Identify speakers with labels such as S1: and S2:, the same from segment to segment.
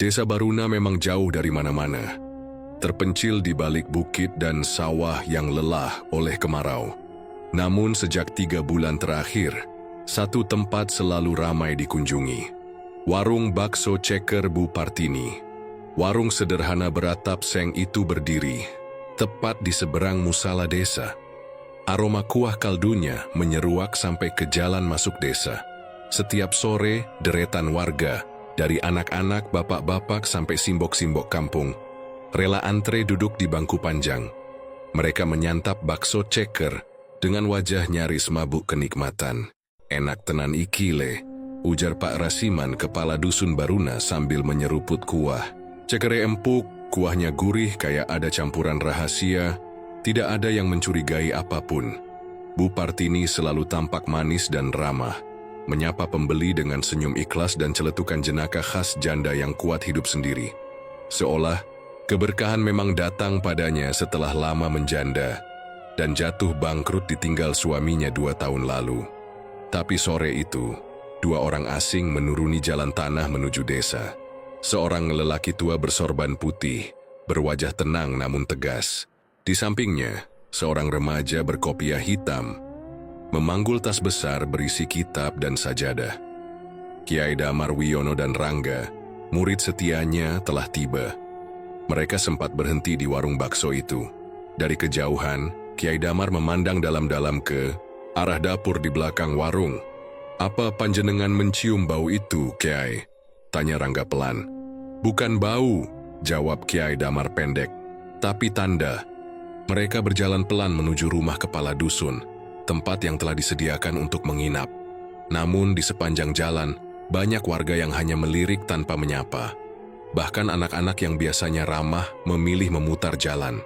S1: Desa Baruna memang jauh dari mana-mana, terpencil di balik bukit dan sawah yang lelah oleh kemarau. Namun sejak 3 bulan terakhir, satu tempat selalu ramai dikunjungi. Warung bakso ceker Bu Partini. Warung sederhana beratap seng itu berdiri, tepat di seberang musala desa. Aroma kuah kaldunya menyeruak sampai ke jalan masuk desa. Setiap sore, deretan warga, dari anak-anak, bapak-bapak sampai simbok-simbok kampung, rela antre duduk di bangku panjang. Mereka menyantap bakso ceker dengan wajah nyaris mabuk kenikmatan. Enak tenan ikile, ujar Pak Rasiman, kepala dusun Baruna sambil menyeruput kuah. Cekere empuk, kuahnya gurih kayak ada campuran rahasia, tidak ada yang mencurigai apapun. Bu Partini selalu tampak manis dan ramah, menyapa pembeli dengan senyum ikhlas dan celetukan jenaka khas janda yang kuat hidup sendiri. Seolah keberkahan memang datang padanya setelah lama menjanda dan jatuh bangkrut ditinggal suaminya 2 tahun lalu. Tapi sore itu, 2 orang asing menuruni jalan tanah menuju desa. Seorang lelaki tua bersorban putih, berwajah tenang namun tegas. Di sampingnya, seorang remaja berkopiah hitam, memanggul tas besar berisi kitab dan sajadah. Kiai Damar Wiono dan Rangga, murid setianya, telah tiba. Mereka sempat berhenti di warung bakso itu. Dari kejauhan, Kiai Damar memandang dalam-dalam ke arah dapur di belakang warung. "Apa panjenengan mencium bau itu, Kiai?" tanya Rangga pelan. "Bukan bau," jawab Kiai Damar pendek, "tapi tanda." Mereka berjalan pelan menuju rumah kepala dusun, tempat yang telah disediakan untuk menginap. Namun di sepanjang jalan, banyak warga yang hanya melirik tanpa menyapa. Bahkan anak-anak yang biasanya ramah memilih memutar jalan.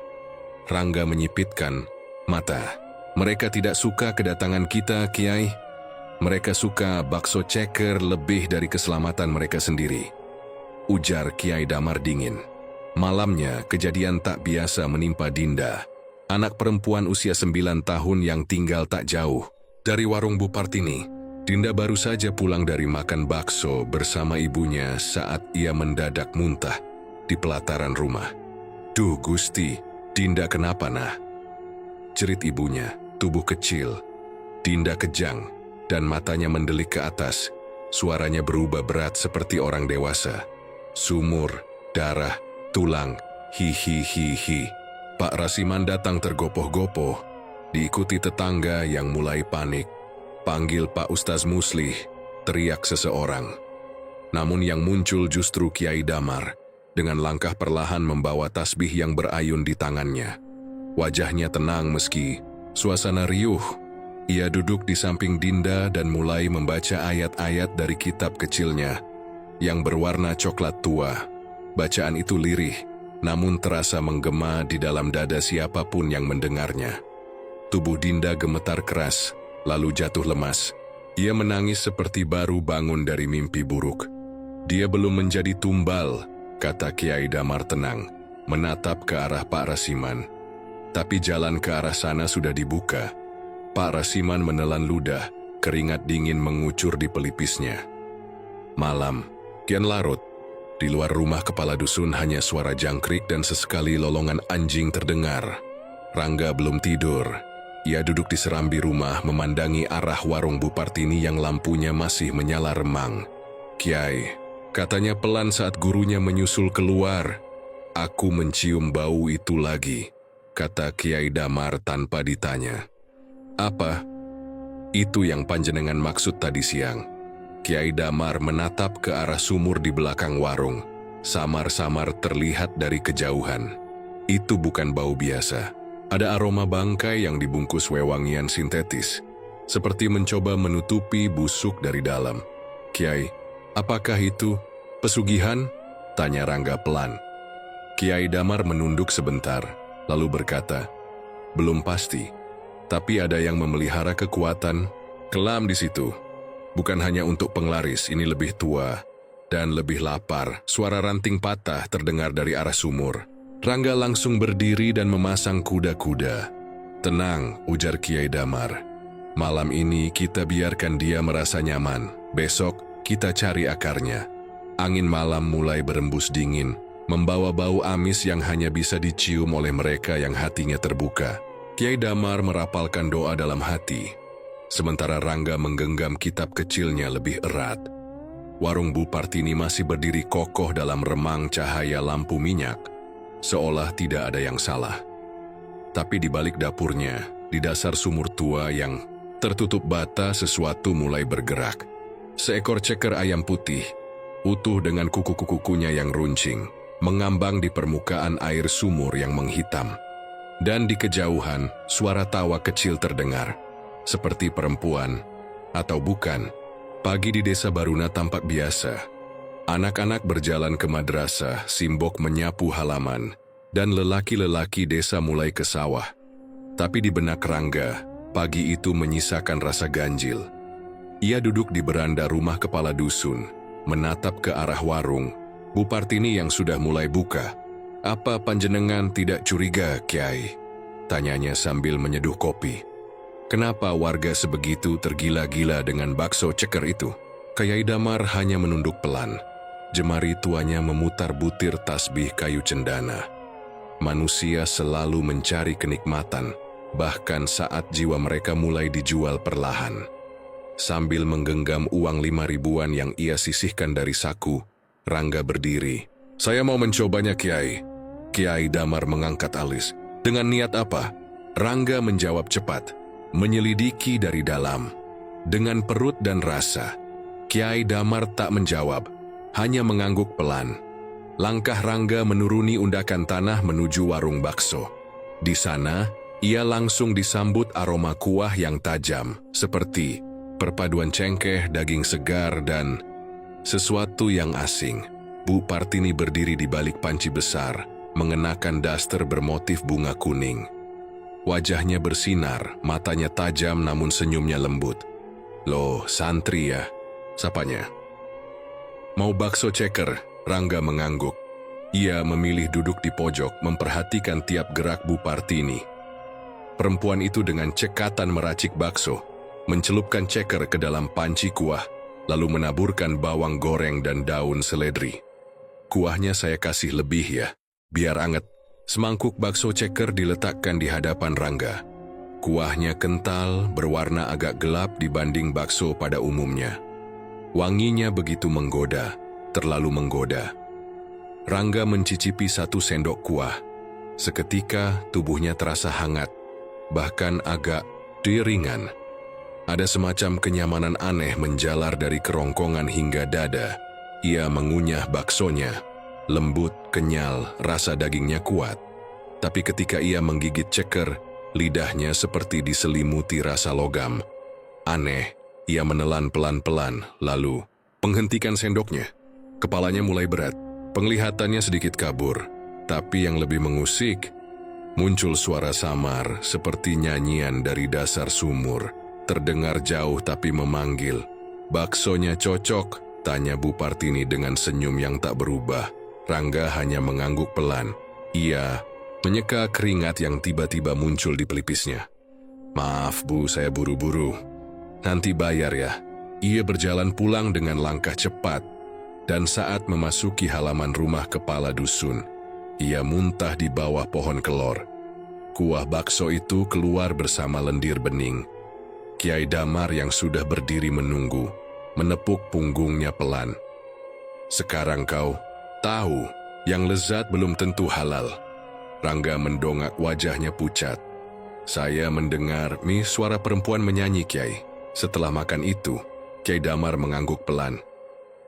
S1: Rangga menyipitkan mata. "Mereka tidak suka kedatangan kita, Kiai. Mereka suka bakso ceker lebih dari keselamatan mereka sendiri," ujar Kiai Damar dingin. Malamnya, kejadian tak biasa menimpa Dinda, anak perempuan usia 9 tahun yang tinggal tak jauh dari warung Bu Partini. Dinda baru saja pulang dari makan bakso bersama ibunya saat ia mendadak muntah di pelataran rumah. "Duh Gusti, Dinda kenapa nah?" jerit ibunya, tubuh kecil. Dinda kejang dan matanya mendelik ke atas. Suaranya berubah berat seperti orang dewasa. "Sumur, darah, tulang, hi. Pak Rasiman datang tergopoh-gopoh, diikuti tetangga yang mulai panik. "Panggil Pak Ustaz Muslih," teriak seseorang. Namun yang muncul justru Kiai Damar, dengan langkah perlahan membawa tasbih yang berayun di tangannya. Wajahnya tenang meski suasana riuh. Ia duduk di samping Dinda dan mulai membaca ayat-ayat dari kitab kecilnya yang berwarna coklat tua. Bacaan itu lirih, namun terasa menggema di dalam dada siapapun yang mendengarnya. Tubuh Dinda gemetar keras, lalu jatuh lemas. Ia menangis seperti baru bangun dari mimpi buruk. "Dia belum menjadi tumbal," kata Kiai Damar tenang, menatap ke arah Pak Rasiman. Tapi jalan ke arah sana sudah dibuka. Pak Rasiman menelan ludah, keringat dingin mengucur di pelipisnya. Malam kian larut. Di luar rumah kepala dusun hanya suara jangkrik dan sesekali lolongan anjing terdengar. Rangga belum tidur. Ia duduk di serambi rumah memandangi arah warung Bu Partini yang lampunya masih menyala remang. "Kiai," katanya pelan saat gurunya menyusul keluar. "Aku mencium bau itu lagi," kata Kiai Damar tanpa ditanya. "Apa?" "Itu yang panjenengan maksud tadi siang." Kiai Damar menatap ke arah sumur di belakang warung. Samar-samar terlihat dari kejauhan. Itu bukan bau biasa. Ada aroma bangkai yang dibungkus wewangian sintetis, seperti mencoba menutupi busuk dari dalam. "Kiai, apakah itu pesugihan?" tanya Rangga pelan. Kiai Damar menunduk sebentar, lalu berkata, "Belum pasti, tapi ada yang memelihara kekuatan kelam di situ. Bukan hanya untuk penglaris, ini lebih tua dan lebih lapar." Suara ranting patah terdengar dari arah sumur. Rangga langsung berdiri dan memasang kuda-kuda. "Tenang," ujar Kiai Damar. "Malam ini kita biarkan dia merasa nyaman. Besok kita cari akarnya." Angin malam mulai berembus dingin, membawa bau amis yang hanya bisa dicium oleh mereka yang hatinya terbuka. Kiai Damar merapalkan doa dalam hati, sementara Rangga menggenggam kitab kecilnya lebih erat. Warung Bu Partini masih berdiri kokoh dalam remang cahaya lampu minyak, seolah tidak ada yang salah. Tapi di balik dapurnya, di dasar sumur tua yang tertutup bata, sesuatu mulai bergerak. Seekor ceker ayam putih, utuh dengan kuku-kukunya yang runcing, mengambang di permukaan air sumur yang menghitam. Dan di kejauhan, suara tawa kecil terdengar, seperti perempuan, atau bukan. Pagi di desa Baruna tampak biasa. Anak-anak berjalan ke madrasah, simbok menyapu halaman, dan lelaki-lelaki desa mulai ke sawah. Tapi di benak Rangga, pagi itu menyisakan rasa ganjil. Ia duduk di beranda rumah kepala dusun, menatap ke arah warung Bu Partini yang sudah mulai buka. "Apa panjenengan tidak curiga, Kiai?" tanyanya sambil menyeduh kopi. "Kenapa warga sebegitu tergila-gila dengan bakso ceker itu?" Kiai Damar hanya menunduk pelan. Jemari tuanya memutar butir tasbih kayu cendana. Manusia selalu mencari kenikmatan, bahkan saat jiwa mereka mulai dijual perlahan. Sambil menggenggam uang 5 ribuan yang ia sisihkan dari saku, Rangga berdiri. "Saya mau mencobanya, Kiai." Kiai Damar mengangkat alis. "Dengan niat apa?" Rangga menjawab cepat, menyelidiki dari dalam. Dengan perut dan rasa, Kiai Damar tak menjawab, hanya mengangguk pelan. Langkah Rangga menuruni undakan tanah menuju warung bakso. Di sana, ia langsung disambut aroma kuah yang tajam, seperti perpaduan cengkeh, daging segar, dan sesuatu yang asing. Bu Partini berdiri di balik panci besar, mengenakan daster bermotif bunga kuning. Wajahnya bersinar, matanya tajam namun senyumnya lembut. "Loh, santri ya?" sapanya. "Mau bakso ceker?" Rangga mengangguk. Ia memilih duduk di pojok, memperhatikan tiap gerak Bu Partini. Perempuan itu dengan cekatan meracik bakso, mencelupkan ceker ke dalam panci kuah, lalu menaburkan bawang goreng dan daun seledri. "Kuahnya saya kasih lebih ya, biar anget." Semangkuk bakso ceker diletakkan di hadapan Rangga. Kuahnya kental, berwarna agak gelap dibanding bakso pada umumnya. Wanginya begitu menggoda, terlalu menggoda. Rangga mencicipi 1 sendok kuah. Seketika tubuhnya terasa hangat, bahkan agak ringan. Ada semacam kenyamanan aneh menjalar dari kerongkongan hingga dada. Ia mengunyah baksonya. Lembut, kenyal, rasa dagingnya kuat. Tapi ketika ia menggigit ceker, lidahnya seperti diselimuti rasa logam. Aneh, ia menelan pelan-pelan, lalu menghentikan sendoknya. Kepalanya mulai berat, penglihatannya sedikit kabur. Tapi yang lebih mengusik, muncul suara samar seperti nyanyian dari dasar sumur. Terdengar jauh tapi memanggil. "Baksonya cocok?" tanya Bu Partini dengan senyum yang tak berubah. Rangga hanya mengangguk pelan. Ia menyeka keringat yang tiba-tiba muncul di pelipisnya. "Maaf Bu, saya buru-buru. Nanti bayar ya." Ia berjalan pulang dengan langkah cepat, dan saat memasuki halaman rumah kepala dusun, ia muntah di bawah pohon kelor. Kuah bakso itu keluar bersama lendir bening. Kiai Damar yang sudah berdiri menunggu, menepuk punggungnya pelan. "Sekarang kau tahu, yang lezat belum tentu halal." Rangga mendongak, wajahnya pucat. "Saya mendengar suara perempuan menyanyi, Kiai." Setelah makan itu, Kiai Damar mengangguk pelan.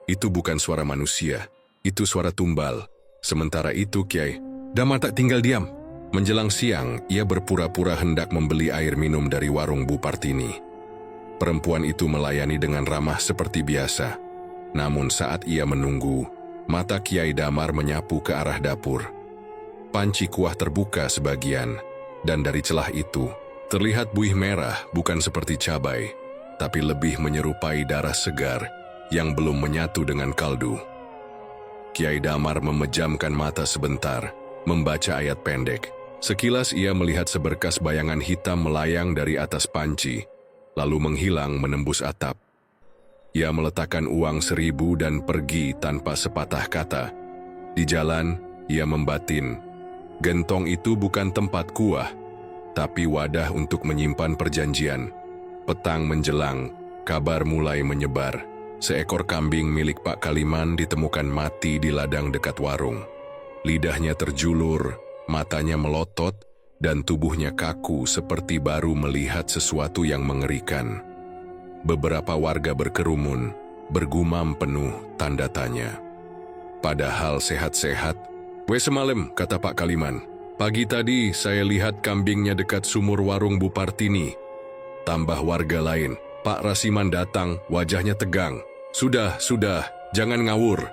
S1: "Itu bukan suara manusia, itu suara tumbal." Sementara itu Kiai Damar tak tinggal diam. Menjelang siang, ia berpura-pura hendak membeli air minum dari warung Bu Partini. Perempuan itu melayani dengan ramah seperti biasa. Namun saat ia menunggu, mata Kiai Damar menyapu ke arah dapur. Panci kuah terbuka sebagian, dan dari celah itu, terlihat buih merah bukan seperti cabai, tapi lebih menyerupai darah segar yang belum menyatu dengan kaldu. Kiai Damar memejamkan mata sebentar, membaca ayat pendek. Sekilas ia melihat seberkas bayangan hitam melayang dari atas panci, lalu menghilang menembus atap. Ia meletakkan uang 1.000 dan pergi tanpa sepatah kata. Di jalan, ia membatin, gentong itu bukan tempat kuah, tapi wadah untuk menyimpan perjanjian. Petang menjelang, kabar mulai menyebar. Seekor kambing milik Pak Kaliman ditemukan mati di ladang dekat warung. Lidahnya terjulur, matanya melotot, dan tubuhnya kaku seperti baru melihat sesuatu yang mengerikan. Beberapa warga berkerumun, bergumam penuh tanda tanya. Padahal sehat-sehat. "Wes semalam," kata Pak Kaliman. "Pagi tadi saya lihat kambingnya dekat sumur warung Bu Partini." Tambah warga lain. Pak Rasiman datang, wajahnya tegang. Sudah, jangan ngawur,"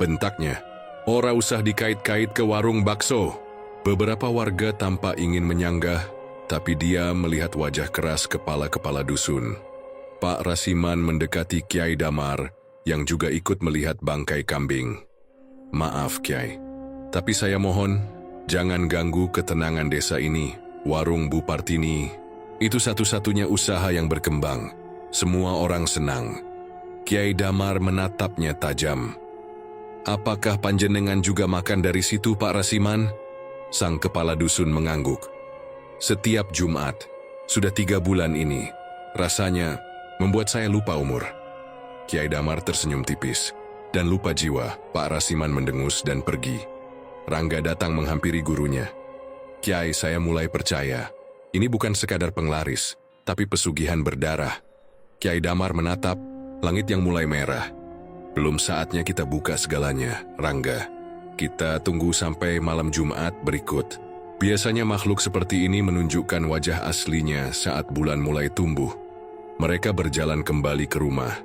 S1: bentaknya. "Ora usah dikait-kait ke warung bakso." Beberapa warga tampak ingin menyanggah, tapi dia melihat wajah keras kepala-kepala dusun. Pak Rasiman mendekati Kiai Damar, yang juga ikut melihat bangkai kambing. "Maaf, Kiai, tapi saya mohon, jangan ganggu ketenangan desa ini. Warung Bu Partini itu satu-satunya usaha yang berkembang. Semua orang senang." Kiai Damar menatapnya tajam. "Apakah panjenengan juga makan dari situ, Pak Rasiman?" Sang kepala dusun mengangguk. "Setiap Jumat, sudah 3 bulan ini, rasanya membuat saya lupa umur." Kiai Damar tersenyum tipis. "Dan lupa jiwa." Pak Rasiman mendengus dan pergi. Rangga datang menghampiri gurunya. "Kiai, saya mulai percaya. Ini bukan sekadar penglaris, tapi pesugihan berdarah." Kiai Damar menatap langit yang mulai merah. "Belum saatnya kita buka segalanya, Rangga. Kita tunggu sampai malam Jumat berikut. Biasanya makhluk seperti ini menunjukkan wajah aslinya saat bulan mulai tumbuh." Mereka berjalan kembali ke rumah.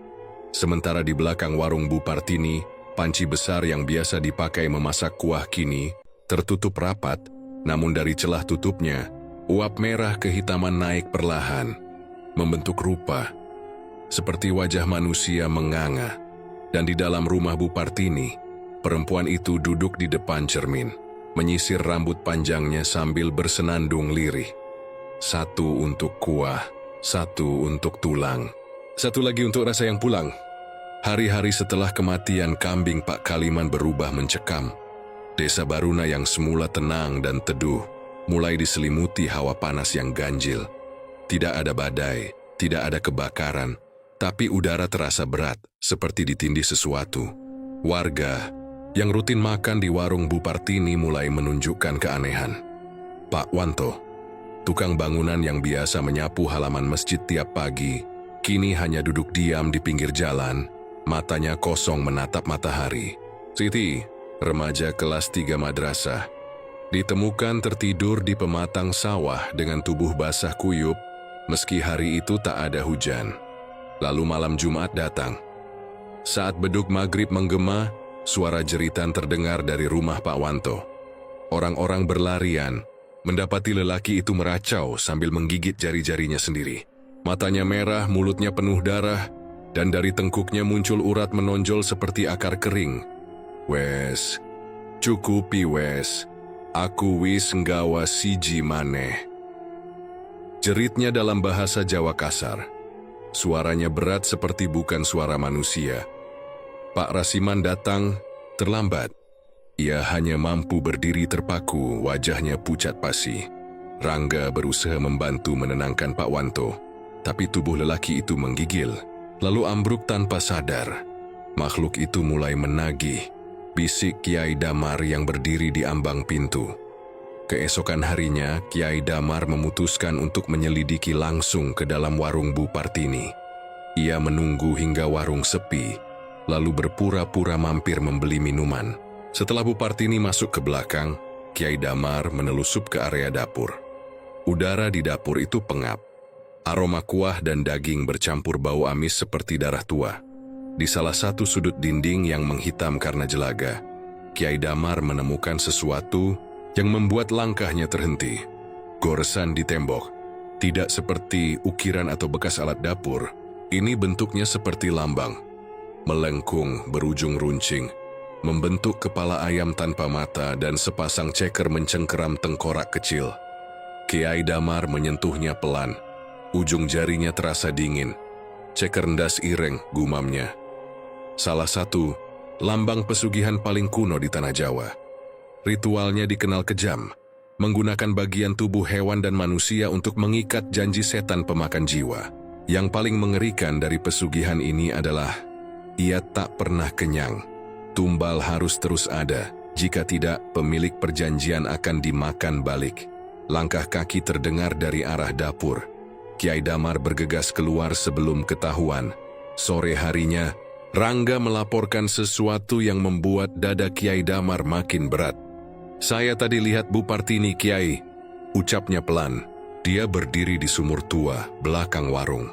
S1: Sementara di belakang warung Bu Partini, panci besar yang biasa dipakai memasak kuah kini tertutup rapat, namun dari celah tutupnya, uap merah kehitaman naik perlahan, membentuk rupa seperti wajah manusia menganga. Dan di dalam rumah Bu Partini, perempuan itu duduk di depan cermin, menyisir rambut panjangnya sambil bersenandung lirih. "Satu untuk kuah, satu untuk tulang, satu lagi untuk rasa yang pulang." Hari-hari setelah kematian kambing Pak Kaliman berubah mencekam. Desa Baruna yang semula tenang dan teduh, mulai diselimuti hawa panas yang ganjil. Tidak ada badai, tidak ada kebakaran, tapi udara terasa berat, seperti ditindih sesuatu. Warga yang rutin makan di warung Bu Partini mulai menunjukkan keanehan. Pak Wanto, tukang bangunan yang biasa menyapu halaman masjid tiap pagi, kini hanya duduk diam di pinggir jalan, matanya kosong menatap matahari. Siti, remaja kelas 3 madrasah, ditemukan tertidur di pematang sawah dengan tubuh basah kuyup, meski hari itu tak ada hujan. Lalu malam Jumat datang. Saat beduk maghrib menggema, suara jeritan terdengar dari rumah Pak Wanto. Orang-orang berlarian, mendapati lelaki itu meracau sambil menggigit jari-jarinya sendiri. Matanya merah, mulutnya penuh darah, dan dari tengkuknya muncul urat menonjol seperti akar kering. "Wes, cukupi wes, aku wis nggawa siji maneh." Jeritnya dalam bahasa Jawa kasar. Suaranya berat seperti bukan suara manusia. Pak Rasiman datang terlambat. Ia hanya mampu berdiri terpaku, wajahnya pucat pasi. Rangga berusaha membantu menenangkan Pak Wanto, tapi tubuh lelaki itu menggigil, lalu ambruk tanpa sadar. Makhluk itu mulai menagih, bisik Kiai Damar yang berdiri di ambang pintu. Keesokan harinya, Kiai Damar memutuskan untuk menyelidiki langsung ke dalam warung Bu Partini. Ia menunggu hingga warung sepi, lalu berpura-pura mampir membeli minuman. Setelah Bu Partini masuk ke belakang, Kiai Damar menelusup ke area dapur. Udara di dapur itu pengap. Aroma kuah dan daging bercampur bau amis seperti darah tua. Di salah satu sudut dinding yang menghitam karena jelaga, Kiai Damar menemukan sesuatu yang membuat langkahnya terhenti. Goresan di tembok. Tidak seperti ukiran atau bekas alat dapur, ini bentuknya seperti lambang. Melengkung berujung runcing, membentuk kepala ayam tanpa mata dan sepasang ceker mencengkeram tengkorak kecil. Kiai Damar menyentuhnya pelan. Ujung jarinya terasa dingin. Ceker ndas ireng, gumamnya. Salah satu lambang pesugihan paling kuno di tanah Jawa. Ritualnya dikenal kejam, menggunakan bagian tubuh hewan dan manusia untuk mengikat janji setan pemakan jiwa. Yang paling mengerikan dari pesugihan ini adalah ia tak pernah kenyang. Tumbal harus terus ada, jika tidak pemilik perjanjian akan dimakan balik. Langkah kaki terdengar dari arah dapur. Kiai Damar bergegas keluar sebelum ketahuan. Sore harinya, Rangga melaporkan sesuatu yang membuat dada Kiai Damar makin berat. "Saya tadi lihat Bu Partini, Kiai," ucapnya pelan. Dia berdiri di sumur tua, belakang warung.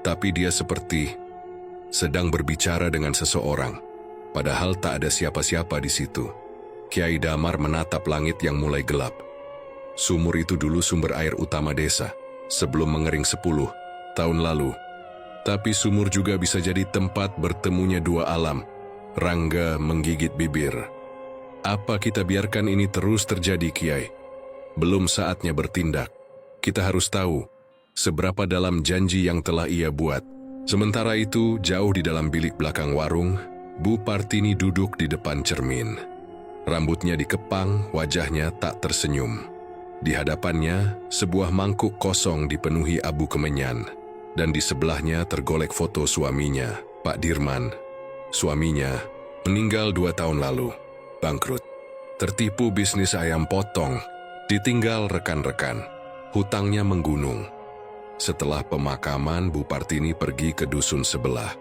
S1: Tapi dia seperti sedang berbicara dengan seseorang, padahal tak ada siapa-siapa di situ. Kiai Damar menatap langit yang mulai gelap. Sumur itu dulu sumber air utama desa, sebelum mengering 10 tahun lalu. Tapi sumur juga bisa jadi tempat bertemunya dua alam. Rangga menggigit bibir. "Apa kita biarkan ini terus terjadi, Kiai? Belum saatnya bertindak. Kita harus tahu seberapa dalam janji yang telah ia buat." Sementara itu, jauh di dalam bilik belakang warung, Bu Partini duduk di depan cermin. Rambutnya dikepang, wajahnya tak tersenyum. Di hadapannya, sebuah mangkuk kosong dipenuhi abu kemenyan, dan di sebelahnya tergolek foto suaminya, Pak Dirman. Suaminya meninggal 2 tahun lalu, bangkrut. Tertipu bisnis ayam potong, ditinggal rekan-rekan, hutangnya menggunung. Setelah pemakaman, Bu Partini pergi ke dusun sebelah,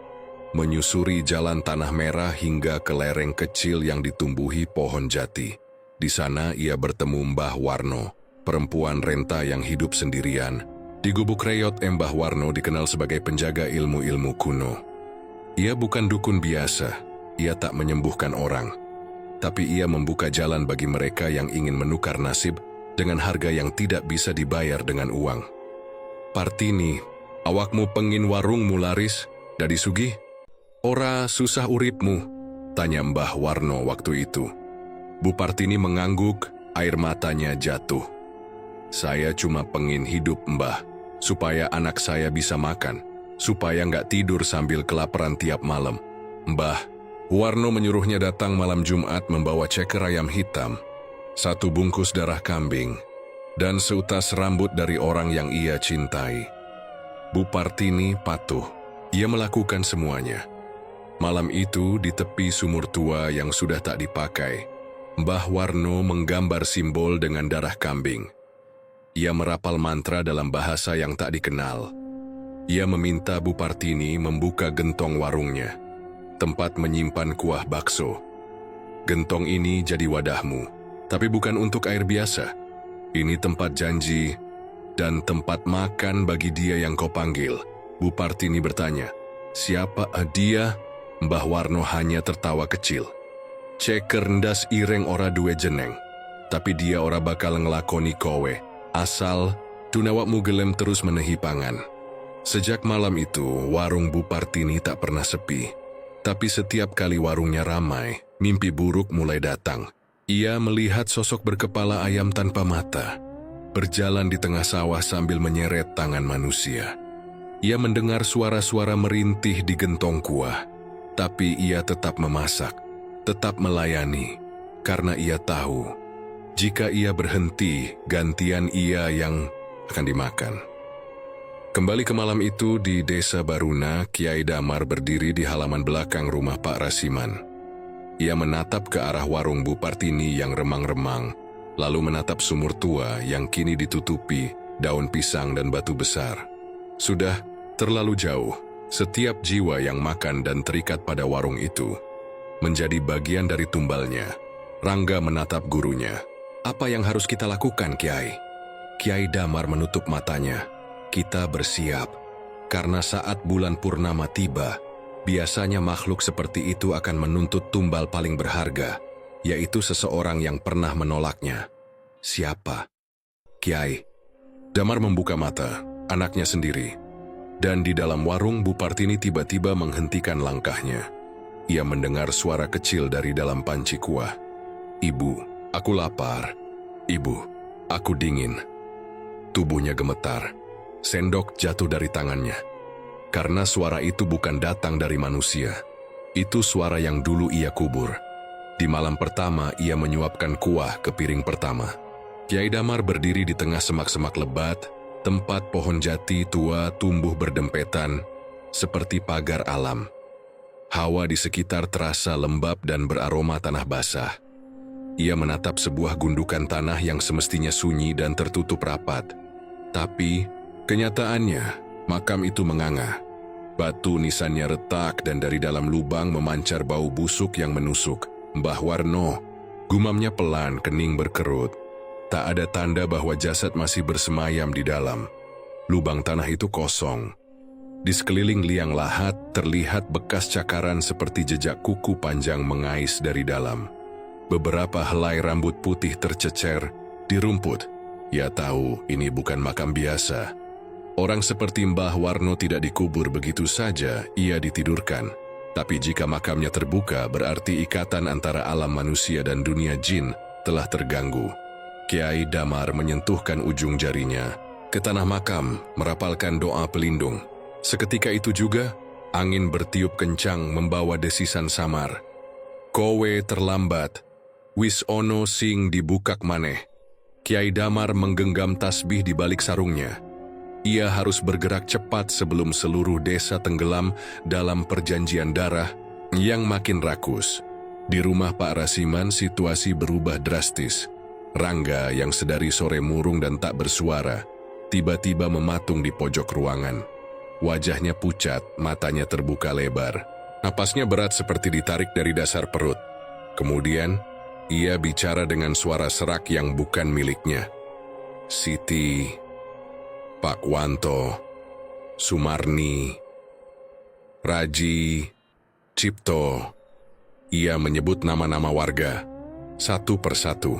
S1: menyusuri jalan tanah merah hingga ke lereng kecil yang ditumbuhi pohon jati. Di sana ia bertemu Mbah Warno, perempuan renta yang hidup sendirian. Di gubuk reyot Mbah Warno dikenal sebagai penjaga ilmu-ilmu kuno. Ia bukan dukun biasa, ia tak menyembuhkan orang. Tapi ia membuka jalan bagi mereka yang ingin menukar nasib dengan harga yang tidak bisa dibayar dengan uang. "Partini, awakmu pengin warungmu laris, dadi sugih? Ora susah uripmu?" tanya Mbah Warno waktu itu. Bu Partini mengangguk, air matanya jatuh. "Saya cuma pengin hidup, Mbah, supaya anak saya bisa makan, supaya nggak tidur sambil kelaparan tiap malam." Mbah Warno menyuruhnya datang malam Jumat membawa ceker ayam hitam, 1 bungkus darah kambing, dan seutas rambut dari orang yang ia cintai. Bu Partini patuh. Ia melakukan semuanya. Malam itu di tepi sumur tua yang sudah tak dipakai, Mbah Warno menggambar simbol dengan darah kambing. Ia merapal mantra dalam bahasa yang tak dikenal. Ia meminta Bu Partini membuka gentong warungnya, tempat menyimpan kuah bakso. "Gentong ini jadi wadahmu, tapi bukan untuk air biasa. Ini tempat janji dan tempat makan bagi dia yang kau panggil." Bu Partini bertanya, "Siapa dia?" Mbah Warno hanya tertawa kecil. "Ceker ndas ireng ora duwe jeneng, tapi dia ora bakal ngelakoni kowe, asal tunawakmu gelem terus menehi pangan." Sejak malam itu, warung Bu Partini tak pernah sepi. Tapi setiap kali warungnya ramai, mimpi buruk mulai datang. Ia melihat sosok berkepala ayam tanpa mata, berjalan di tengah sawah sambil menyeret tangan manusia. Ia mendengar suara-suara merintih di gentong kuah, tapi ia tetap memasak, tetap melayani, karena ia tahu, jika ia berhenti, gantian ia yang akan dimakan. Kembali ke malam itu di Desa Baruna, Kiai Damar berdiri di halaman belakang rumah Pak Rasiman. Ia menatap ke arah warung Bu Partini yang remang-remang, lalu menatap sumur tua yang kini ditutupi daun pisang dan batu besar. Sudah terlalu jauh, setiap jiwa yang makan dan terikat pada warung itu menjadi bagian dari tumbalnya. Rangga menatap gurunya. "Apa yang harus kita lakukan, Kiai?" Kiai Damar menutup matanya. "Kita bersiap, karena saat bulan purnama tiba, biasanya makhluk seperti itu akan menuntut tumbal paling berharga, yaitu seseorang yang pernah menolaknya." "Siapa?" "Kiai." Damar membuka mata, anaknya sendiri. Dan di dalam warung Bu Partini tiba-tiba menghentikan langkahnya. Ia mendengar suara kecil dari dalam panci kuah. "Ibu, aku lapar. Ibu, aku dingin." Tubuhnya gemetar. Sendok jatuh dari tangannya. Karena suara itu bukan datang dari manusia. Itu suara yang dulu ia kubur. Di malam pertama, ia menyuapkan kuah ke piring pertama. Kiai Damar berdiri di tengah semak-semak lebat, tempat pohon jati tua tumbuh berdempetan, seperti pagar alam. Hawa di sekitar terasa lembab dan beraroma tanah basah. Ia menatap sebuah gundukan tanah yang semestinya sunyi dan tertutup rapat. Tapi, kenyataannya, makam itu menganga. Batu nisannya retak dan dari dalam lubang memancar bau busuk yang menusuk. Mbah Warno, gumamnya pelan, kening berkerut. Tak ada tanda bahwa jasad masih bersemayam di dalam. Lubang tanah itu kosong. Di sekeliling liang lahat terlihat bekas cakaran seperti jejak kuku panjang mengais dari dalam. Beberapa helai rambut putih tercecer di rumput. Ia tahu ini bukan makam biasa. Orang seperti Mbah Warno tidak dikubur begitu saja, ia ditidurkan. Tapi jika makamnya terbuka, berarti ikatan antara alam manusia dan dunia jin telah terganggu. Kiai Damar menyentuhkan ujung jarinya ke tanah makam, merapalkan doa pelindung. Seketika itu juga, angin bertiup kencang membawa desisan samar. Kowe terlambat, wis ono sing dibukak maneh. Kiai Damar menggenggam tasbih di balik sarungnya. Ia harus bergerak cepat sebelum seluruh desa tenggelam dalam perjanjian darah yang makin rakus. Di rumah Pak Rasiman situasi berubah drastis. Rangga yang sedari sore murung dan tak bersuara, tiba-tiba mematung di pojok ruangan. Wajahnya pucat, matanya terbuka lebar. Napasnya berat seperti ditarik dari dasar perut. Kemudian, ia bicara dengan suara serak yang bukan miliknya. Siti, Pak Wanto, Sumarni, Raji, Cipto. Ia menyebut nama-nama warga, satu persatu.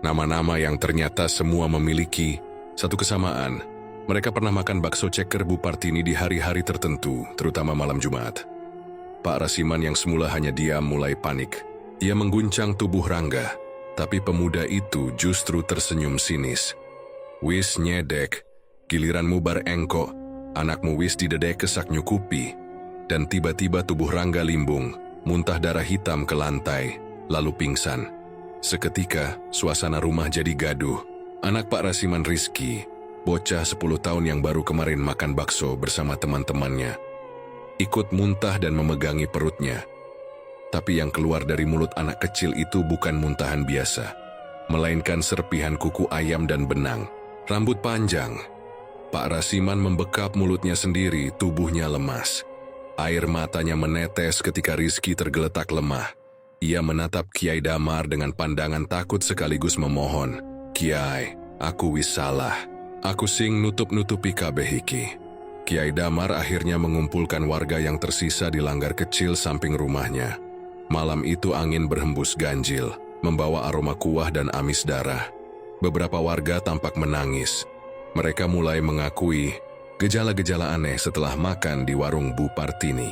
S1: Nama-nama yang ternyata semua memiliki satu kesamaan. Mereka pernah makan bakso ceker Bu Partini di hari-hari tertentu, terutama malam Jumat. Pak Rasiman yang semula hanya diam mulai panik. Ia mengguncang tubuh Rangga, tapi pemuda itu justru tersenyum sinis. Wis nyedek, giliranmu bar engkok, anakmu wis didedek kesak nyukupi. Dan tiba-tiba tubuh Rangga limbung, muntah darah hitam ke lantai, lalu pingsan. Seketika, suasana rumah jadi gaduh. Anak Pak Rasiman Rizky, bocah 10 tahun yang baru kemarin makan bakso bersama teman-temannya, ikut muntah dan memegangi perutnya. Tapi yang keluar dari mulut anak kecil itu bukan muntahan biasa, melainkan serpihan kuku ayam dan benang, rambut panjang. Pak Rasiman membekap mulutnya sendiri, tubuhnya lemas. Air matanya menetes ketika Rizky tergeletak lemah. Ia menatap Kiai Damar dengan pandangan takut sekaligus memohon, "Kiai, aku wis salah. Aku sing nutup-nutupi kabeh iki." Kiai Damar akhirnya mengumpulkan warga yang tersisa di langgar kecil samping rumahnya. Malam itu angin berhembus ganjil, membawa aroma kuah dan amis darah. Beberapa warga tampak menangis. Mereka mulai mengakui gejala-gejala aneh setelah makan di warung Bu Partini.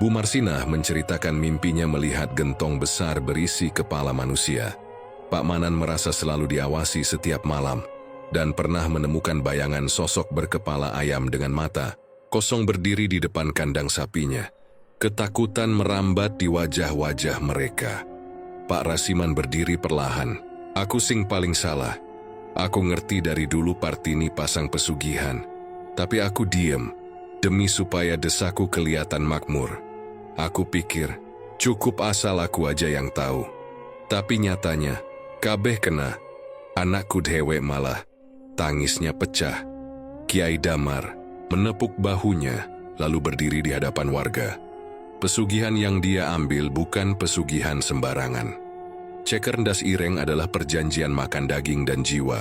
S1: Bu Marsinah menceritakan mimpinya melihat gentong besar berisi kepala manusia. Pak Manan merasa selalu diawasi setiap malam, dan pernah menemukan bayangan sosok berkepala ayam dengan mata kosong berdiri di depan kandang sapinya. Ketakutan merambat di wajah-wajah mereka. Pak Rasiman berdiri perlahan. "Aku sing paling salah. Aku ngerti dari dulu Partini pasang pesugihan. Tapi aku diem, demi supaya desaku kelihatan makmur. Aku pikir, cukup asal aku aja yang tahu. Tapi nyatanya, kabeh kena. Anakku dhewe malah." Tangisnya pecah. Kiai Damar menepuk bahunya, lalu berdiri di hadapan warga. Pesugihan yang dia ambil bukan pesugihan sembarangan. Ceker ndas ireng adalah perjanjian makan daging dan jiwa.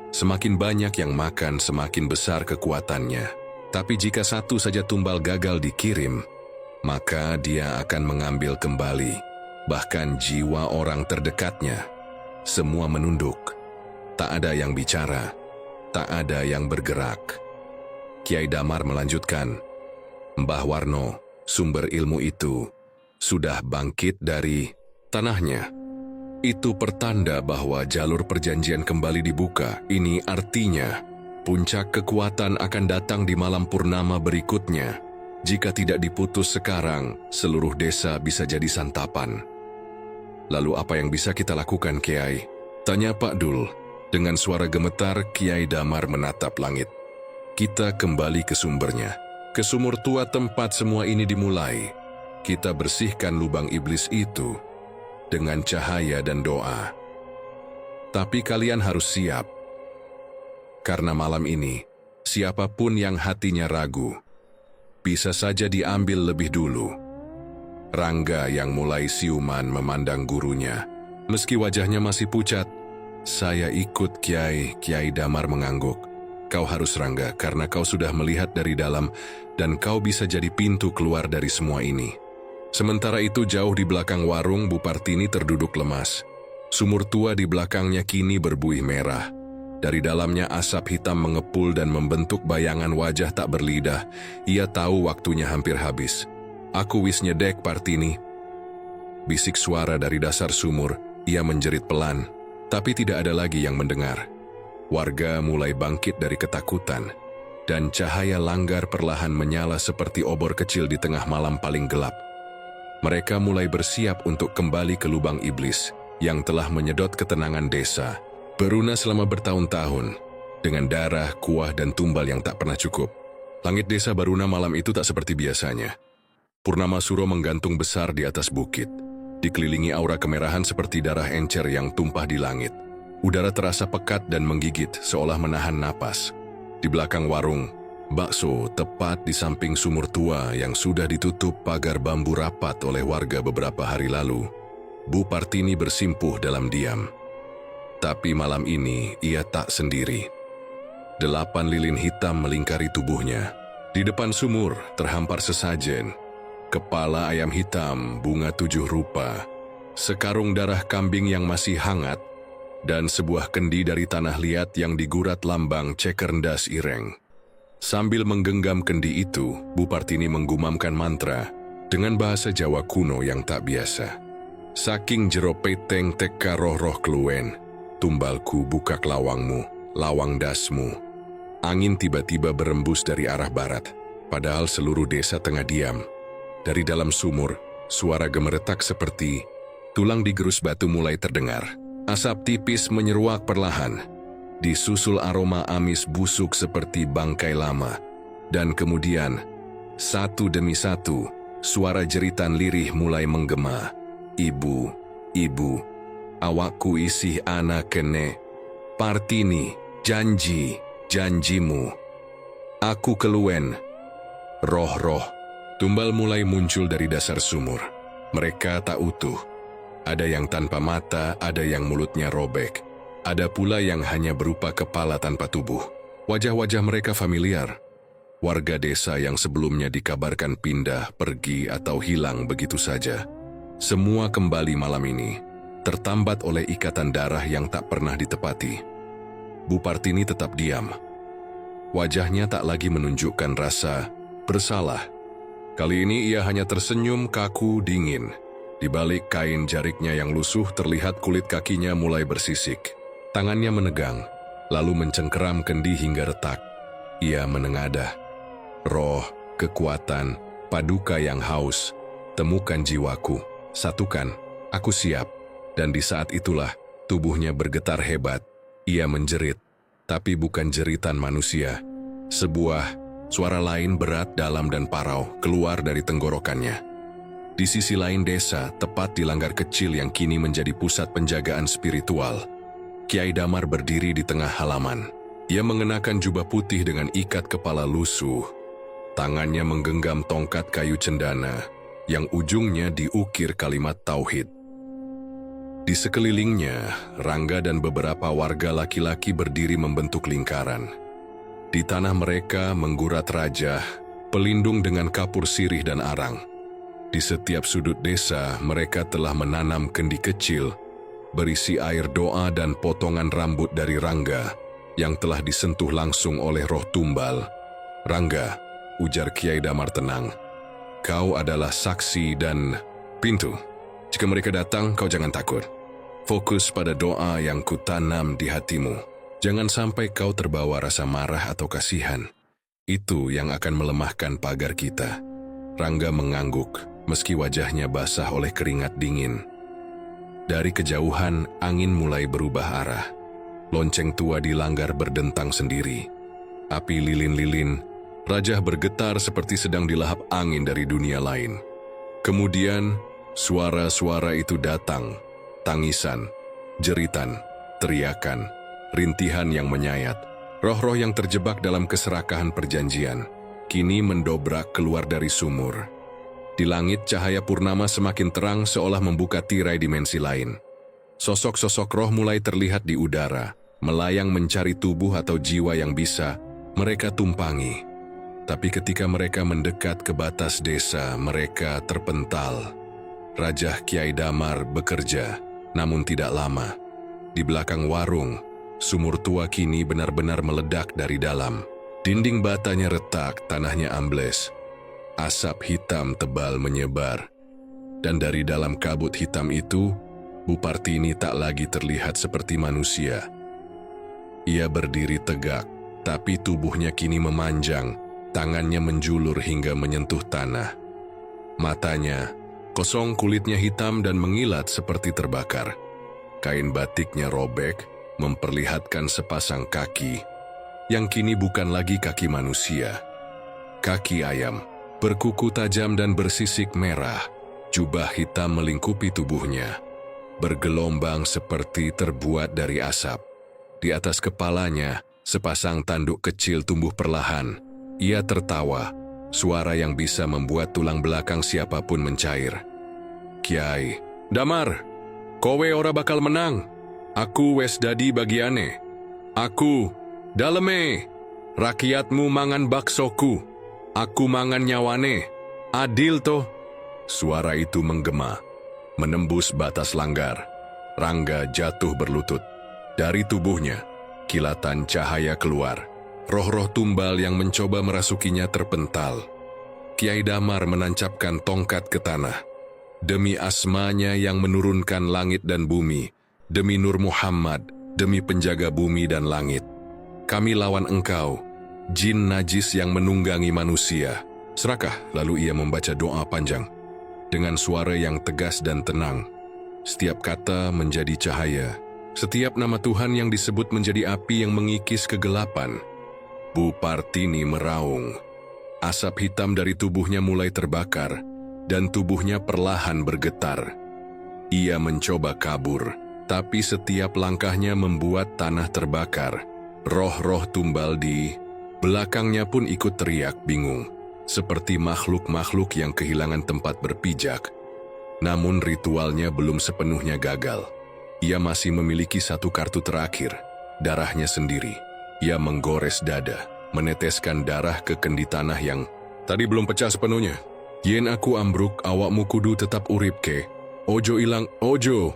S1: Semakin banyak yang makan, semakin besar kekuatannya. Tapi jika satu saja tumbal gagal dikirim, maka dia akan mengambil kembali, bahkan jiwa orang terdekatnya. Semua menunduk. Tak ada yang bicara. Tak ada yang bergerak. Kiai Damar melanjutkan, "Mbah Warno, sumber ilmu itu, sudah bangkit dari tanahnya. Itu pertanda bahwa jalur perjanjian kembali dibuka. Ini artinya Puncak kekuatan akan datang di malam purnama berikutnya. Jika tidak diputus sekarang, seluruh desa bisa jadi santapan. Lalu apa yang bisa kita lakukan, Kiai? Tanya Pak Dul. Dengan suara gemetar, Kiai Damar menatap langit. Kita kembali ke sumbernya. Ke sumur tua tempat semua ini dimulai. Kita bersihkan lubang iblis itu dengan cahaya dan doa. Tapi kalian harus siap. Karena malam ini, siapapun yang hatinya ragu, bisa saja diambil lebih dulu. Rangga yang mulai siuman memandang gurunya. Meski wajahnya masih pucat, saya ikut Kiai. Kiai Damar mengangguk. Kau harus, Rangga, karena kau sudah melihat dari dalam dan kau bisa jadi pintu keluar dari semua ini. Sementara itu jauh di belakang warung, Bu Partini terduduk lemas. Sumur tua di belakangnya kini berbuih merah. Dari dalamnya asap hitam mengepul dan membentuk bayangan wajah tak berlidah. Ia tahu waktunya hampir habis. Aku wis nyedek, Partini. Bisik suara dari dasar sumur. Ia menjerit pelan, tapi tidak ada lagi yang mendengar. Warga mulai bangkit dari ketakutan, dan cahaya langgar perlahan menyala seperti obor kecil di tengah malam paling gelap. Mereka mulai bersiap untuk kembali ke lubang iblis yang telah menyedot ketenangan desa. Beruna selama bertahun-tahun, dengan darah, kuah, dan tumbal yang tak pernah cukup. Langit desa Beruna malam itu tak seperti biasanya. Purnama Suro menggantung besar di atas bukit, dikelilingi aura kemerahan seperti darah encer yang tumpah di langit. Udara terasa pekat dan menggigit, seolah menahan napas. Di belakang warung, bakso tepat di samping sumur tua yang sudah ditutup pagar bambu rapat oleh warga beberapa hari lalu, Bu Partini bersimpuh dalam diam. Tapi malam ini ia tak sendiri. 8 lilin hitam melingkari tubuhnya. Di depan sumur terhampar sesajen. Kepala ayam hitam, bunga 7 rupa, sekarung darah kambing yang masih hangat, dan sebuah kendi dari tanah liat yang digurat lambang Cekerdas Ireng. Sambil menggenggam kendi itu, Bu Partini menggumamkan mantra dengan bahasa Jawa kuno yang tak biasa. Saking jero peteng teka roh-roh keluen, tumbalku buka lawangmu, lawang dasmu. Angin tiba-tiba berembus dari arah barat, padahal seluruh desa tengah diam. Dari dalam sumur, suara gemeretak seperti tulang digerus batu mulai terdengar. Asap tipis menyeruak perlahan, disusul aroma amis busuk seperti bangkai lama. Dan kemudian, satu demi satu, suara jeritan lirih mulai menggema. Ibu, ibu, awakku isih anak kene. Partini, janji, janjimu. Aku keluen. Roh-roh. Tumbal mulai muncul dari dasar sumur. Mereka tak utuh. Ada yang tanpa mata, ada yang mulutnya robek. Ada pula yang hanya berupa kepala tanpa tubuh. Wajah-wajah mereka familiar. Warga desa yang sebelumnya dikabarkan pindah, pergi, atau hilang begitu saja. Semua kembali malam ini, tertambat oleh ikatan darah yang tak pernah ditepati. Bu Partini tetap diam. Wajahnya tak lagi menunjukkan rasa bersalah. Kali ini ia hanya tersenyum kaku dingin. Di balik kain jariknya yang lusuh terlihat kulit kakinya mulai bersisik. Tangannya menegang, lalu mencengkeram kendi hingga retak. Ia menengadah. Roh, kekuatan, paduka yang haus, temukan jiwaku, satukan, aku siap. Dan di saat itulah, tubuhnya bergetar hebat. Ia menjerit, tapi bukan jeritan manusia. Sebuah suara lain berat, dalam, dan parau keluar dari tenggorokannya. Di sisi lain desa, tepat di langgar kecil yang kini menjadi pusat penjagaan spiritual, Kiai Damar berdiri di tengah halaman. Ia mengenakan jubah putih dengan ikat kepala lusuh. Tangannya menggenggam tongkat kayu cendana yang ujungnya diukir kalimat tauhid. Di sekelilingnya, Rangga dan beberapa warga laki-laki berdiri membentuk lingkaran. Di tanah mereka menggurat rajah, pelindung dengan kapur sirih dan arang. Di setiap sudut desa, mereka telah menanam kendi kecil, berisi air doa dan potongan rambut dari Rangga, yang telah disentuh langsung oleh roh tumbal. Rangga, ujar Kiai Damar tenang, kau adalah saksi dan pintu. Jika mereka datang, kau jangan takut. Fokus pada doa yang kutanam di hatimu. Jangan sampai kau terbawa rasa marah atau kasihan. Itu yang akan melemahkan pagar kita. Rangga mengangguk, meski wajahnya basah oleh keringat dingin. Dari kejauhan, angin mulai berubah arah. Lonceng tua di langgar berdentang sendiri. Api lilin-lilin, Rajah bergetar seperti sedang dilahap angin dari dunia lain. Kemudian, suara-suara itu datang. Tangisan, jeritan, teriakan, rintihan yang menyayat. Roh-roh yang terjebak dalam keserakahan perjanjian, kini mendobrak keluar dari sumur. Di langit, cahaya purnama semakin terang seolah membuka tirai dimensi lain. Sosok-sosok roh mulai terlihat di udara, melayang mencari tubuh atau jiwa yang bisa mereka tumpangi. Tapi ketika mereka mendekat ke batas desa, mereka terpental. Rajah Kiai Damar bekerja, namun tidak lama. Di belakang warung, sumur tua kini benar-benar meledak dari dalam. Dinding batanya retak, tanahnya ambles. Asap hitam tebal menyebar. Dan dari dalam kabut hitam itu, Bu Partini tak lagi terlihat seperti manusia. Ia berdiri tegak, tapi tubuhnya kini memanjang, tangannya menjulur hingga menyentuh tanah. Matanya, kosong, kulitnya hitam dan mengilat seperti terbakar. Kain batiknya robek, memperlihatkan sepasang kaki, yang kini bukan lagi kaki manusia. Kaki ayam, berkuku tajam dan bersisik merah, jubah hitam melingkupi tubuhnya, bergelombang seperti terbuat dari asap. Di atas kepalanya, sepasang tanduk kecil tumbuh perlahan. Ia tertawa, suara yang bisa membuat tulang belakang siapapun mencair. Kiai Damar, kowe ora bakal menang. Aku wes dadi bagiane. Aku, daleme, rakyatmu mangan baksoku. Aku mangan nyawane. Adil toh? Suara itu menggema, menembus batas langgar. Rangga jatuh berlutut. Dari tubuhnya, kilatan cahaya keluar. Roh-roh tumbal yang mencoba merasukinya terpental. Kiai Damar menancapkan tongkat ke tanah. Demi asmanya yang menurunkan langit dan bumi, demi Nur Muhammad, demi penjaga bumi dan langit, kami lawan engkau, jin najis yang menunggangi manusia. Serakah, lalu ia membaca doa panjang. Dengan suara yang tegas dan tenang, setiap kata menjadi cahaya, setiap nama Tuhan yang disebut menjadi api yang mengikis kegelapan. Bu Partini meraung. Asap hitam dari tubuhnya mulai terbakar, dan tubuhnya perlahan bergetar. Ia mencoba kabur, tapi setiap langkahnya membuat tanah terbakar. Roh-roh tumbal di belakangnya pun ikut teriak bingung, seperti makhluk-makhluk yang kehilangan tempat berpijak. Namun ritualnya belum sepenuhnya gagal. Ia masih memiliki satu kartu terakhir, darahnya sendiri. Ia menggores dada, meneteskan darah ke kendi tanah yang tadi belum pecah sepenuhnya. Yen aku ambruk, awakmu kudu tetap urip ke. Ojo ilang, ojo.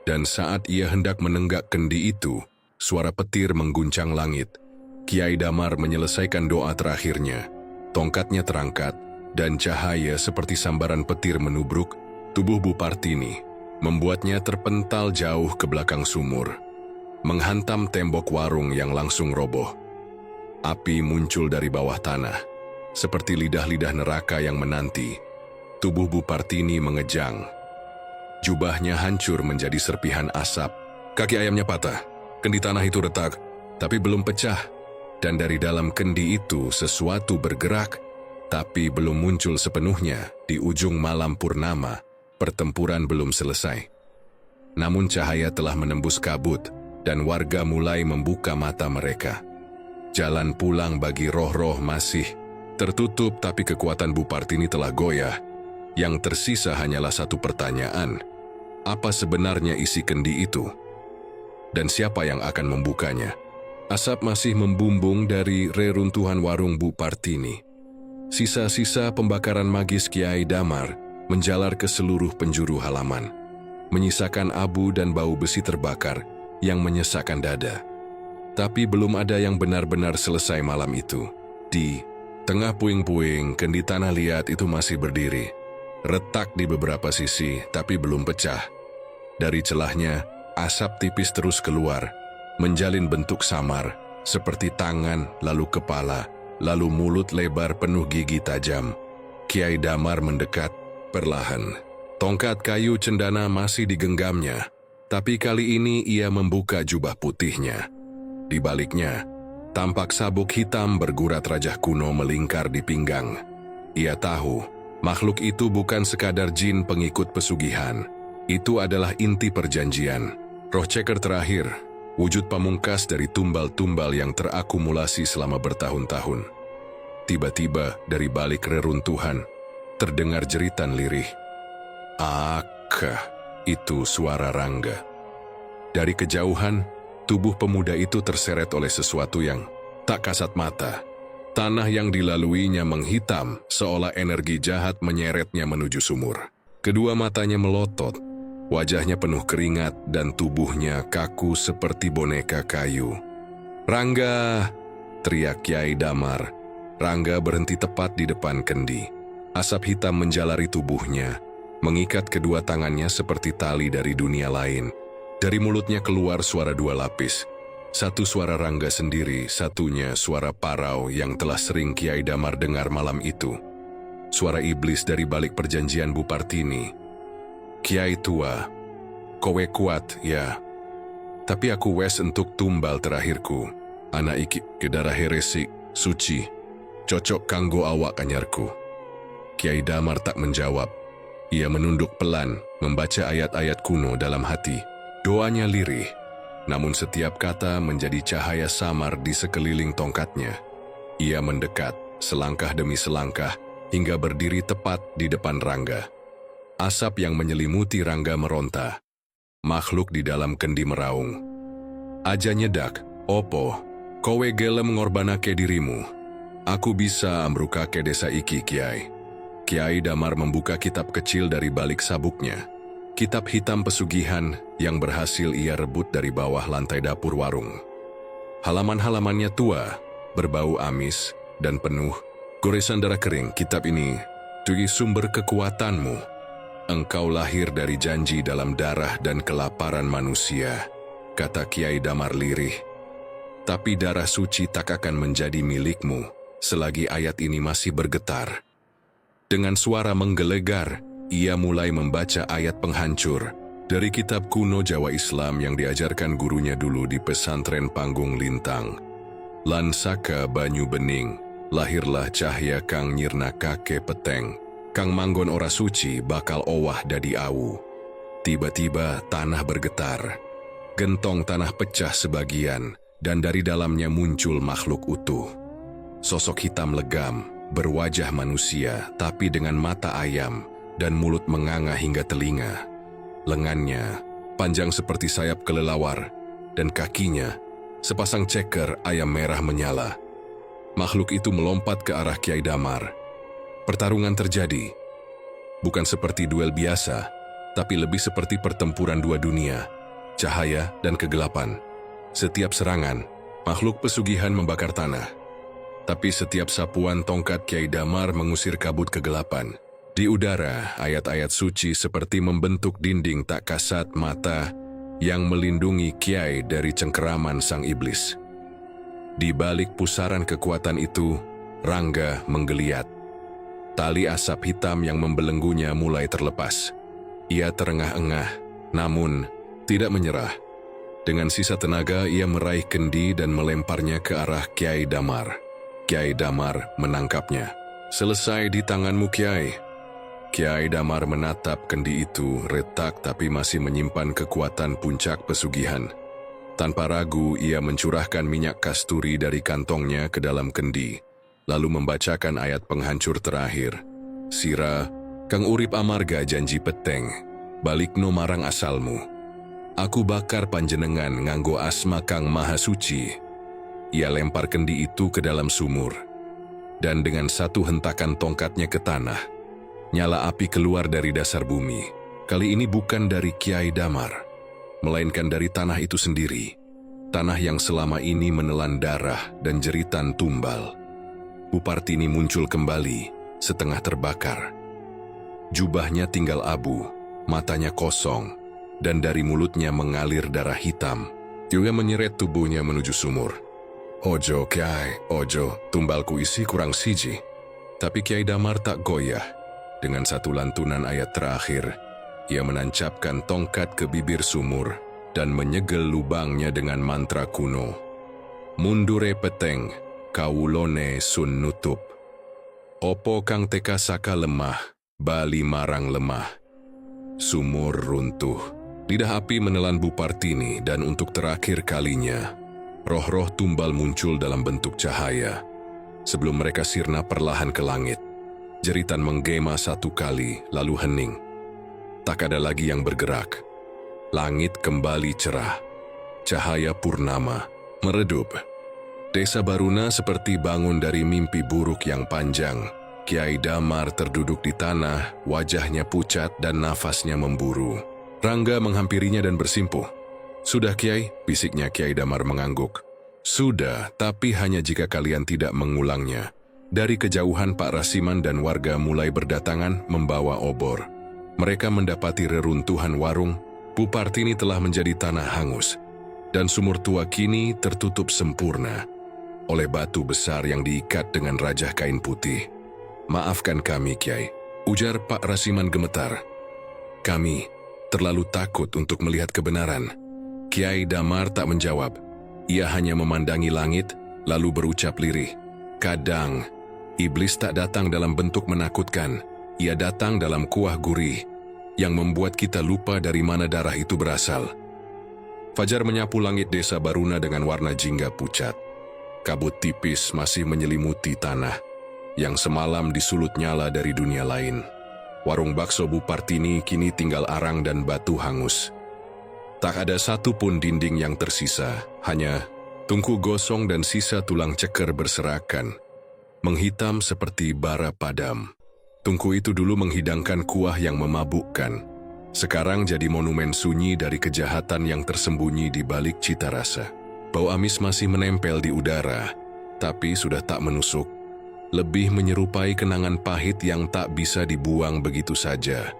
S1: Dan saat ia hendak menenggak kendi itu, suara petir mengguncang langit. Kiai Damar menyelesaikan doa terakhirnya. Tongkatnya terangkat, dan cahaya seperti sambaran petir menubruk tubuh Bu Partini, membuatnya terpental jauh ke belakang sumur, menghantam tembok warung yang langsung roboh. Api muncul dari bawah tanah, seperti lidah-lidah neraka yang menanti. Tubuh Bu Partini mengejang. Jubahnya hancur menjadi serpihan asap. Kaki ayamnya patah, kendi tanah itu retak, tapi belum pecah. Dan dari dalam kendi itu sesuatu bergerak, tapi belum muncul sepenuhnya. Di ujung malam purnama, pertempuran belum selesai. Namun cahaya telah menembus kabut, dan warga mulai membuka mata mereka. Jalan pulang bagi roh-roh masih tertutup, tapi kekuatan Bu Partini telah goyah. Yang tersisa hanyalah satu pertanyaan. Apa sebenarnya isi kendi itu? Dan siapa yang akan membukanya? Asap masih membumbung dari reruntuhan warung Bu Partini. Sisa-sisa pembakaran magis Kiai Damar menjalar ke seluruh penjuru halaman, menyisakan abu dan bau besi terbakar yang menyesakkan dada. Tapi belum ada yang benar-benar selesai malam itu. Di tengah puing-puing, kendi tanah liat itu masih berdiri. Retak di beberapa sisi, tapi belum pecah. Dari celahnya, asap tipis terus keluar. menjalin bentuk samar, seperti tangan, lalu kepala, lalu mulut lebar penuh gigi tajam. Kiai Damar mendekat, perlahan. Tongkat kayu cendana masih digenggamnya, tapi kali ini ia membuka jubah putihnya. Di baliknya, tampak sabuk hitam bergurat rajah kuno melingkar di pinggang. Ia tahu, makhluk itu bukan sekadar jin pengikut pesugihan. Itu adalah inti perjanjian, roh ceker terakhir, wujud pamungkas dari tumbal-tumbal yang terakumulasi selama bertahun-tahun. Tiba-tiba dari balik reruntuhan, terdengar jeritan lirih. Akah, itu suara Rangga. Dari kejauhan, tubuh pemuda itu terseret oleh sesuatu yang tak kasat mata. Tanah yang dilaluinya menghitam, seolah energi jahat menyeretnya menuju sumur. Kedua matanya melotot, wajahnya penuh keringat dan tubuhnya kaku seperti boneka kayu. "Rangga!" teriak Kiai Damar. Rangga berhenti tepat di depan kendi. Asap hitam menjalari tubuhnya, mengikat kedua tangannya seperti tali dari dunia lain. Dari mulutnya keluar suara dua lapis. Satu suara Rangga sendiri, satunya suara parau yang telah sering Kiai Damar dengar malam itu. Suara iblis dari balik perjanjian Bupartini. "Kiai tua, kowe kuat ya. Tapi aku wes untuk tumbal terakhirku. Anak iki ke darah heresi, suci. Cocok kanggo awak anyarku." Kiai Damar tak menjawab. Ia menunduk pelan, membaca ayat-ayat kuno dalam hati. Doanya lirih, namun setiap kata menjadi cahaya samar di sekeliling tongkatnya. Ia mendekat, selangkah demi selangkah, hingga berdiri tepat di depan Rangga. Asap yang menyelimuti Rangga meronta. Makhluk di dalam kendi meraung. "Aja nyedak, opo, kowe gelem ngorbanake dirimu. Aku bisa ambrukake desa iki, Kiai." Kiai Damar membuka kitab kecil dari balik sabuknya. Kitab hitam pesugihan yang berhasil ia rebut dari bawah lantai dapur warung. Halaman-halamannya tua, berbau amis, dan penuh goresan darah kering. "Kitab ini, tugi sumber kekuatanmu. Engkau lahir dari janji dalam darah dan kelaparan manusia," kata Kiai Damar lirih. "Tapi darah suci tak akan menjadi milikmu selagi ayat ini masih bergetar." Dengan suara menggelegar, ia mulai membaca ayat penghancur dari kitab kuno Jawa Islam yang diajarkan gurunya dulu di pesantren Panggung Lintang. "Lan saka banyu bening, lahirlah cahya kang nyirna kake peteng, kang manggon ora suci bakal owah dadi awu." Tiba-tiba tanah bergetar. Gentong tanah pecah sebagian, dan dari dalamnya muncul makhluk utuh. Sosok hitam legam, berwajah manusia, tapi dengan mata ayam dan mulut menganga hingga telinga. Lengannya panjang seperti sayap kelelawar, dan kakinya sepasang ceker ayam merah menyala. Makhluk itu melompat ke arah Kiai Damar. Pertarungan terjadi. Bukan seperti duel biasa, tapi lebih seperti pertempuran dua dunia, cahaya dan kegelapan. Setiap serangan, makhluk pesugihan membakar tanah. Tapi setiap sapuan tongkat Kiai Damar mengusir kabut kegelapan. Di udara, ayat-ayat suci seperti membentuk dinding tak kasat mata yang melindungi Kiai dari cengkeraman sang iblis. Di balik pusaran kekuatan itu, Rangga menggeliat. Tali asap hitam yang membelenggunya mulai terlepas. Ia terengah-engah, namun tidak menyerah. Dengan sisa tenaga, ia meraih kendi dan melemparnya ke arah Kiai Damar. Kiai Damar menangkapnya. "Selesai di tanganmu, Kiai." Kiai Damar menatap kendi itu, retak tapi masih menyimpan kekuatan puncak pesugihan. Tanpa ragu, ia mencurahkan minyak kasturi dari kantongnya ke dalam kendi, lalu membacakan ayat penghancur terakhir. "Sira, kang urip amarga janji peteng, balikno marang asalmu. Aku bakar panjenengan nganggo asma kang maha suci." Ia lempar kendi itu ke dalam sumur, dan dengan satu hentakan tongkatnya ke tanah, nyala api keluar dari dasar bumi. Kali ini bukan dari Kiai Damar, melainkan dari tanah itu sendiri. Tanah yang selama ini menelan darah dan jeritan tumbal. Bupartini muncul kembali, setengah terbakar. Jubahnya tinggal abu, matanya kosong, dan dari mulutnya mengalir darah hitam. juga menyeret tubuhnya menuju sumur. Ojo Kiai, ojo, tumbalku isi kurang siji. Tapi Kiai Damar tak goyah. Dengan satu lantunan ayat terakhir, ia menancapkan tongkat ke bibir sumur dan menyegel lubangnya dengan mantra kuno. Mundure peteng, kawulone sun nutup. Opo kang teka saka lemah, bali marang lemah. Sumur runtuh. Lidah api menelan Bu Partini dan untuk terakhir kalinya, roh-roh tumbal muncul dalam bentuk cahaya. Sebelum mereka sirna perlahan ke langit, jeritan menggema satu kali lalu hening. Tak ada lagi yang bergerak. Langit kembali cerah. Cahaya purnama meredup. Desa Baruna seperti bangun dari mimpi buruk yang panjang. Kiai Damar terduduk di tanah, wajahnya pucat dan nafasnya memburu. Rangga menghampirinya dan bersimpuh. "Sudah Kiai," bisiknya Kiai Damar mengangguk. "Sudah, tapi hanya jika kalian tidak mengulangnya." Dari kejauhan Pak Rasiman dan warga mulai berdatangan membawa obor. Mereka mendapati reruntuhan warung. Bu Partini telah menjadi tanah hangus. Dan sumur tua kini tertutup sempurna oleh batu besar yang diikat dengan rajah kain putih. "Maafkan kami, Kiai," ujar Pak Rasiman gemetar. "Kami terlalu takut untuk melihat kebenaran." Kiai Damar tak menjawab. Ia hanya memandangi langit, lalu berucap lirih, "Kadang, iblis tak datang dalam bentuk menakutkan. Ia datang dalam kuah gurih, yang membuat kita lupa dari mana darah itu berasal." Fajar menyapu langit desa Baruna dengan warna jingga pucat. Kabut tipis masih menyelimuti tanah, yang semalam disulut nyala dari dunia lain. Warung bakso Bu Partini kini tinggal arang dan batu hangus. Tak ada satu pun dinding yang tersisa, hanya tungku gosong dan sisa tulang ceker berserakan, menghitam seperti bara padam. Tungku itu dulu menghidangkan kuah yang memabukkan. Sekarang jadi monumen sunyi dari kejahatan yang tersembunyi di balik cita rasa. Bau amis masih menempel di udara, tapi sudah tak menusuk. Lebih menyerupai kenangan pahit yang tak bisa dibuang begitu saja.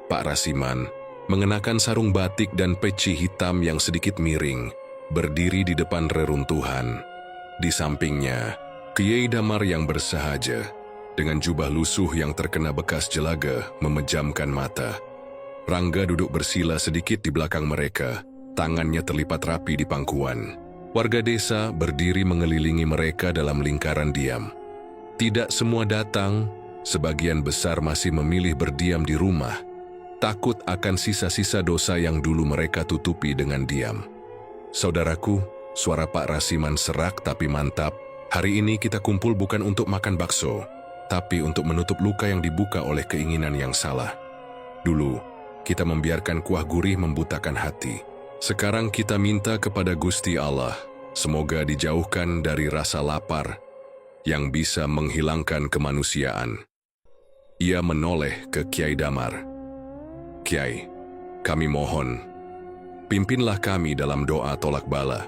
S1: Pak Rasiman mengenakan sarung batik dan peci hitam yang sedikit miring, berdiri di depan reruntuhan. Di sampingnya, Kiai Damar yang bersahaja, dengan jubah lusuh yang terkena bekas jelaga, memejamkan mata. Rangga duduk bersila sedikit di belakang mereka, tangannya terlipat rapi di pangkuan. Warga desa berdiri mengelilingi mereka dalam lingkaran diam. Tidak semua datang, sebagian besar masih memilih berdiam di rumah, takut akan sisa-sisa dosa yang dulu mereka tutupi dengan diam. "Saudaraku," suara Pak Rasiman serak tapi mantap, "hari ini kita kumpul bukan untuk makan bakso, tapi untuk menutup luka yang dibuka oleh keinginan yang salah. Dulu, kita membiarkan kuah gurih membutakan hati. Sekarang kita minta kepada Gusti Allah, semoga dijauhkan dari rasa lapar yang bisa menghilangkan kemanusiaan." Ia menoleh ke Kiai Damar. "Kiai, kami mohon, pimpinlah kami dalam doa tolak bala."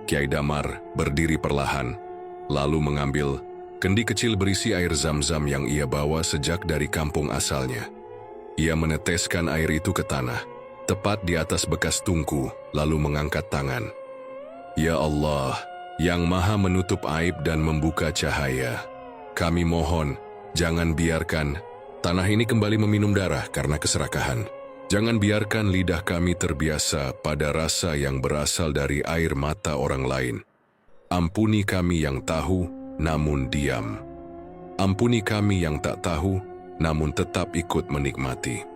S1: Kiai Damar berdiri perlahan, lalu mengambil kendi kecil berisi air zam-zam yang ia bawa sejak dari kampung asalnya. Ia meneteskan air itu ke tanah, tepat di atas bekas tungku, lalu mengangkat tangan. "Ya Allah, yang maha menutup aib dan membuka cahaya, kami mohon, jangan biarkan tanah ini kembali meminum darah karena keserakahan. Jangan biarkan lidah kami terbiasa pada rasa yang berasal dari air mata orang lain. Ampuni kami yang tahu, namun diam. Ampuni kami yang tak tahu, namun tetap ikut menikmati."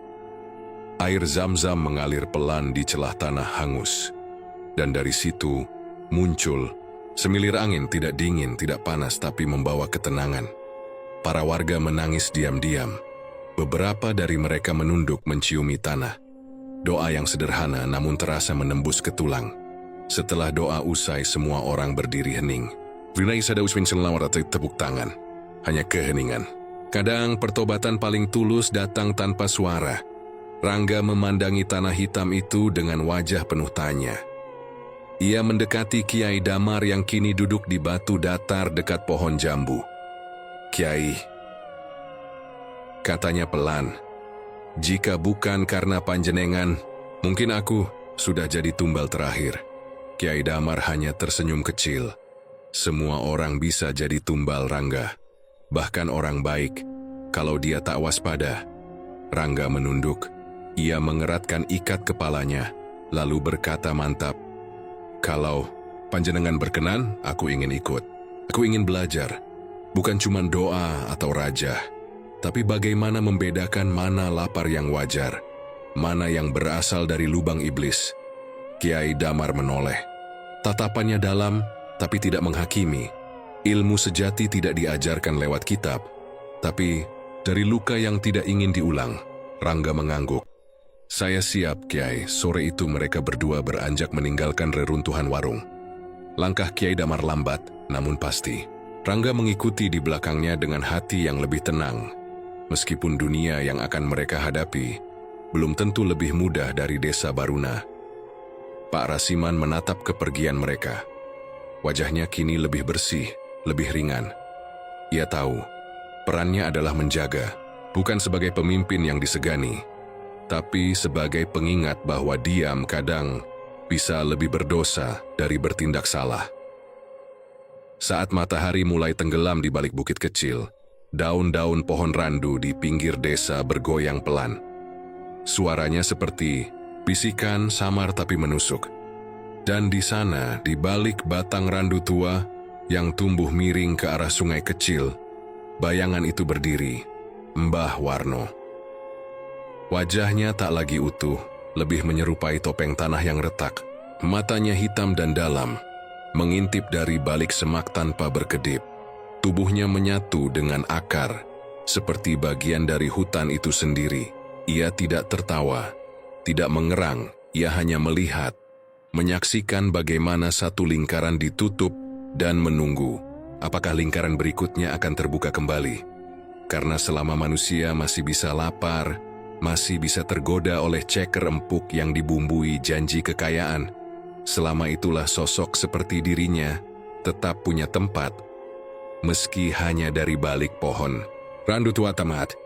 S1: Air zam-zam mengalir pelan di celah tanah hangus. Dan dari situ muncul semilir angin, tidak dingin, tidak panas, tapi membawa ketenangan. Para warga menangis diam-diam. Beberapa dari mereka menunduk menciumi tanah. Doa yang sederhana namun terasa menembus ke tulang. Setelah doa usai, semua orang berdiri hening. Vinay sada uswin selawat tepuk tangan. Hanya keheningan. Kadang pertobatan paling tulus datang tanpa suara. Rangga memandangi tanah hitam itu dengan wajah penuh tanya. Ia mendekati Kiai Damar yang kini duduk di batu datar dekat pohon jambu. "Kiai," katanya pelan, "jika bukan karena panjenengan, mungkin aku..." sudah jadi tumbal terakhir. Kiai Damar hanya tersenyum kecil. Semua orang bisa jadi tumbal Rangga. Bahkan orang baik, kalau dia tak waspada. Rangga menunduk. Ia mengeratkan ikat kepalanya, lalu berkata mantap, "Kalau panjenengan berkenan, aku ingin ikut. Aku ingin belajar. Bukan cuma doa atau raja, tapi bagaimana membedakan mana lapar yang wajar, mana yang berasal dari lubang iblis." Kiai Damar menoleh. Tatapannya dalam, tapi tidak menghakimi. Ilmu sejati tidak diajarkan lewat kitab, tapi dari luka yang tidak ingin diulang. Rangga mengangguk. "Saya siap, Kiai." Sore itu mereka berdua beranjak meninggalkan reruntuhan warung. Langkah Kiai Damar lambat, namun pasti. Rangga mengikuti di belakangnya dengan hati yang lebih tenang. Meskipun dunia yang akan mereka hadapi belum tentu lebih mudah dari desa Baruna. Pak Rasiman menatap kepergian mereka. Wajahnya kini lebih bersih, lebih ringan. Ia tahu, perannya adalah menjaga, bukan sebagai pemimpin yang disegani, tapi sebagai pengingat bahwa diam kadang bisa lebih berdosa dari bertindak salah. Saat matahari mulai tenggelam di balik bukit kecil, daun-daun pohon randu di pinggir desa bergoyang pelan. Suaranya seperti bisikan samar tapi menusuk. Dan di sana, di balik batang randu tua yang tumbuh miring ke arah sungai kecil, bayangan itu berdiri, Mbah Warno. Wajahnya tak lagi utuh, lebih menyerupai topeng tanah yang retak. Matanya hitam dan dalam, mengintip dari balik semak tanpa berkedip. Tubuhnya menyatu dengan akar, seperti bagian dari hutan itu sendiri. Ia tidak tertawa, tidak mengerang, ia hanya melihat, menyaksikan bagaimana satu lingkaran ditutup dan menunggu. Apakah lingkaran berikutnya akan terbuka kembali? Karena selama manusia masih bisa lapar, masih bisa tergoda oleh ceker empuk yang dibumbui janji kekayaan, selama itulah sosok seperti dirinya tetap punya tempat, meski hanya dari balik pohon randu tua tamat.